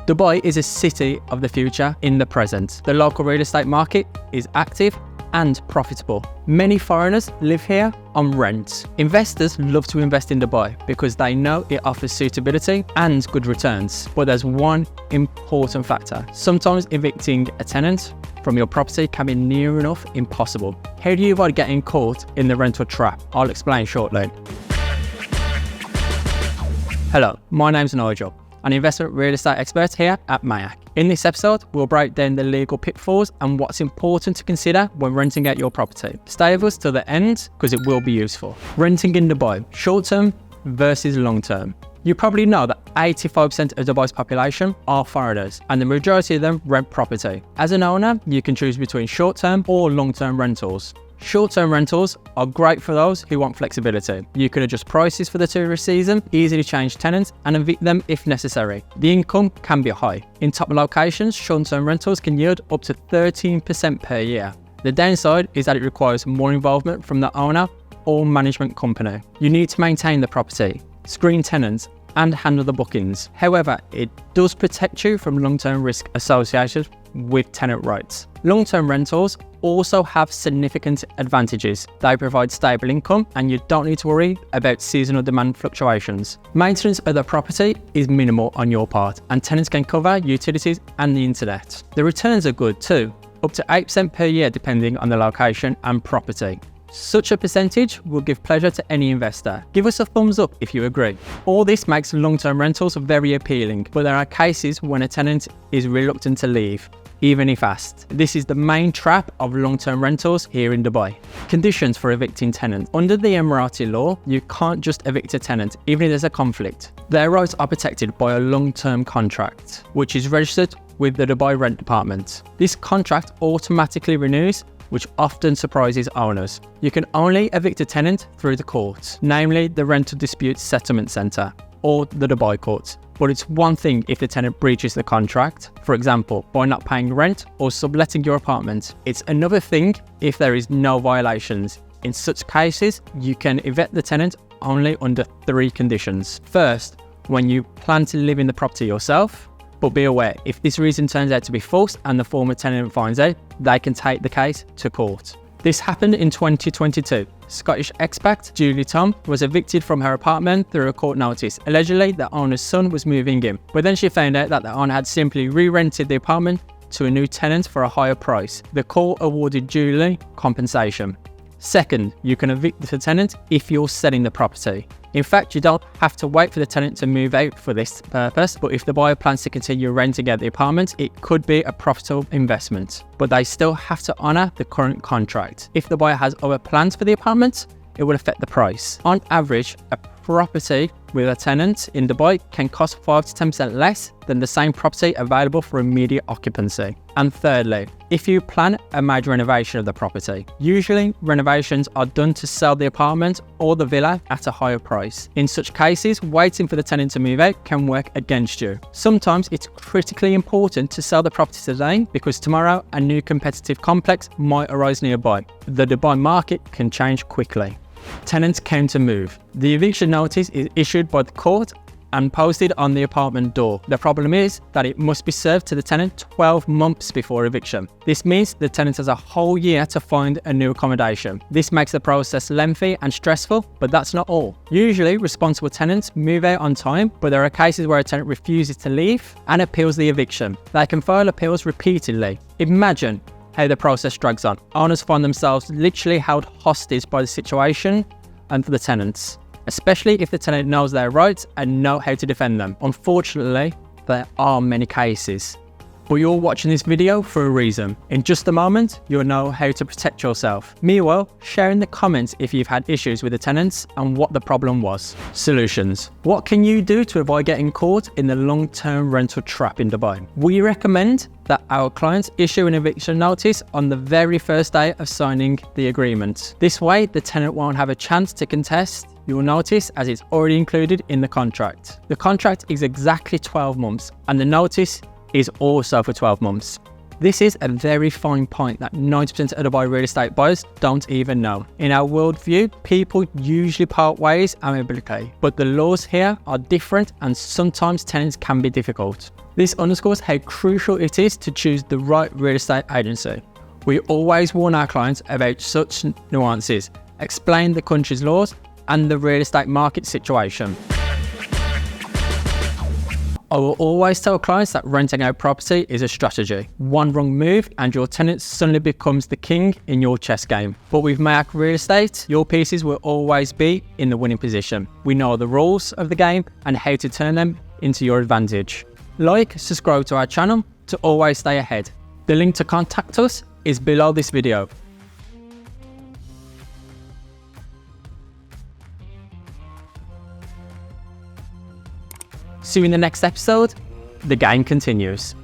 Dubai is a city of the future in the present. The local real estate market is active and profitable. Many foreigners live here on rent. Investors love to invest in Dubai because they know it offers suitability and good returns. But there's one important factor. Sometimes evicting a tenant from your property can be near enough impossible. How do you avoid getting caught in the rental trap? I'll explain shortly. Hello, my name's Nigel, an investment real estate expert here at Mayak. In this episode, we'll break down the legal pitfalls and what's important to consider when renting out your property. Stay with us till the end because it will be useful. Renting in Dubai, short-term versus long-term. You probably know that 85% of Dubai's population are foreigners, and the majority of them rent property. As an owner, you can choose between short-term or long-term rentals. Short-term rentals are great for those who want flexibility. You can adjust prices for the tourist season, easily change tenants, and evict them if necessary. The income can be high. In top locations, short-term rentals can yield up to 13% per year. The downside is that it requires more involvement from the owner or management company. You need to maintain the property, screen tenants, and handle the bookings. However, it does protect you from long-term risk associated with tenant rights. Long-term rentals also have significant advantages. They provide stable income and you don't need to worry about seasonal demand fluctuations. Maintenance of the property is minimal on your part and tenants can cover utilities and the internet. The returns are good too, up to 8% per year depending on the location and property. Such a percentage will give pleasure to any investor. Give us a thumbs up if you agree. All this makes long-term rentals very appealing, but there are cases when a tenant is reluctant to leave, even if asked. This is the main trap of long-term rentals here in Dubai. Conditions for evicting tenants. Under the Emirati law, you can't just evict a tenant, even if there's a conflict. Their rights are protected by a long-term contract, which is registered with the Dubai Rent Department. This contract automatically renews, which often surprises owners. You can only evict a tenant through the courts, namely the Rental Dispute Settlement Centre or the Dubai courts. But it's one thing if the tenant breaches the contract, for example, by not paying rent or subletting your apartment. It's another thing if there is no violations. In such cases, you can evict the tenant only under 3 conditions. First, when you plan to live in the property yourself. But be aware, if this reason turns out to be false and the former tenant finds out, they can take the case to court. This happened in 2022. Scottish expat Julie Tom was evicted from her apartment through a court notice. Allegedly, the owner's son was moving in, but then she found out that the owner had simply re-rented the apartment to a new tenant for a higher price. The court awarded Julie compensation. Second, you can evict the tenant if you're selling the property. In fact, you don't have to wait for the tenant to move out for this purpose, but if the buyer plans to continue renting out the apartment, it could be a profitable investment, but they still have to honour the current contract. If the buyer has other plans for the apartment, it will affect the price. On average, a property with a tenant in Dubai can cost 5 to 10% less than the same property available for immediate occupancy. And thirdly, if you plan a major renovation of the property, usually renovations are done to sell the apartment or the villa at a higher price. In such cases, waiting for the tenant to move out can work against you. Sometimes it's critically important to sell the property today because tomorrow a new competitive complex might arise nearby. The Dubai market can change quickly. Tenants counter move. The eviction notice is issued by the court and posted on the apartment door. The problem is that it must be served to the tenant 12 months before eviction. This means the tenant has a whole year to find a new accommodation. This makes the process lengthy and stressful, but that's not all. Usually, responsible tenants move out on time, but there are cases where a tenant refuses to leave and appeals the eviction. They can file appeals repeatedly. Imagine how the process drags on. Owners find themselves literally held hostage by the situation and for the tenants, especially if the tenant knows their rights and know how to defend them. Unfortunately, there are many cases. But you're watching this video for a reason. In just a moment, you'll know how to protect yourself. Meanwhile, share in the comments if you've had issues with the tenants and what the problem was. Solutions. What can you do to avoid getting caught in the long-term rental trap in Dubai? We recommend that our clients issue an eviction notice on the very first day of signing the agreement. This way, the tenant won't have a chance to contest your notice as it's already included in the contract. The contract is exactly 12 months and the notice is also for 12 months. This is a very fine point that 90% of Dubai real estate buyers don't even know. In our worldview, people usually part ways amicably, but the laws here are different and sometimes tenants can be difficult. This underscores how crucial it is to choose the right real estate agency. We always warn our clients about such nuances, explain the country's laws and the real estate market situation. I will always tell clients that renting out property is a strategy. One wrong move and your tenant suddenly becomes the king in your chess game. But with MAYAC Real Estate, your pieces will always be in the winning position. We know the rules of the game and how to turn them into your advantage. Like, subscribe to our channel to always stay ahead. The link to contact us is below this video. See you in the next episode. The game continues.